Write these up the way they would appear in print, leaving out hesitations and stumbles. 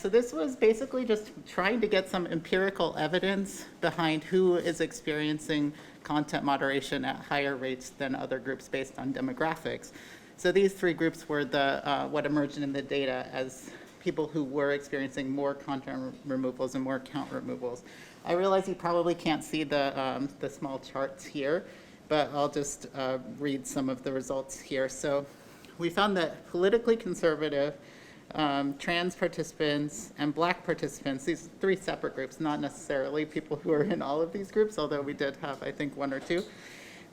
so this was basically just trying to get some empirical evidence behind who is experiencing content moderation at higher rates than other groups based on demographics. So these three groups were the what emerged in the data as people who were experiencing more content removals and more account removals. I realize you probably can't see the small charts here, but I'll just read some of the results here. So we found that politically conservative, trans participants, and Black participants, these three separate groups, not necessarily people who are in all of these groups, although we did have, I think, one or two,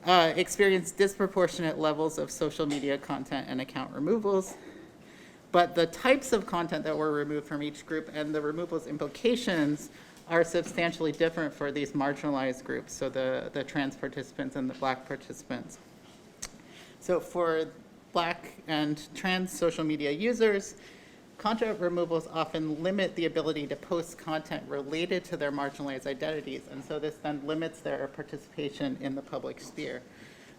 experienced disproportionate levels of social media content and account removals. But the types of content that were removed from each group and the removals implications are substantially different for these marginalized groups, so the trans participants and the Black participants. So for Black and trans social media users, content removals often limit the ability to post content related to their marginalized identities, and so this then limits their participation in the public sphere.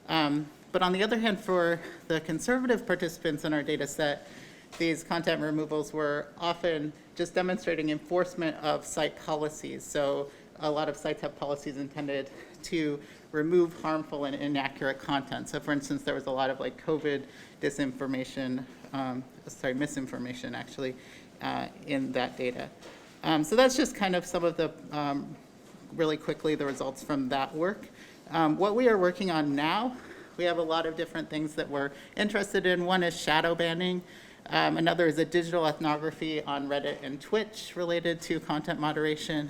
But on the other hand, for the conservative participants in our data set, these content removals were often just demonstrating enforcement of site policies. So a lot of sites have policies intended to remove harmful and inaccurate content. So for instance, there was a lot of like COVID misinformation actually, in that data. So that's just kind of some of the, really quickly, the results from that work. What we are working on now, we have a lot of different things that we're interested in. One is shadow banning. Another is a digital ethnography on Reddit and Twitch related to content moderation.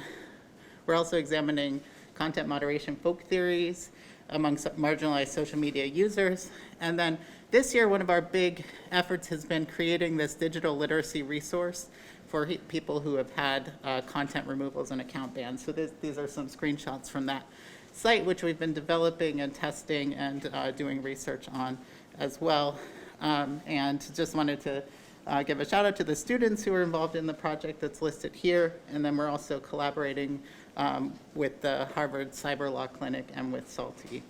We're also examining content moderation folk theories among marginalized social media users. And then this year, one of our big efforts has been creating this digital literacy resource for people who have had content removals and account bans. So these are some screenshots from that site, which we've been developing and testing and doing research on as well. And just wanted to give a shout out to the students who are involved in the project that's listed here. And then we're also collaborating with the Harvard Cyber Law Clinic and with SALTI.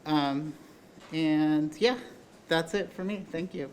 And yeah, that's it for me. Thank you.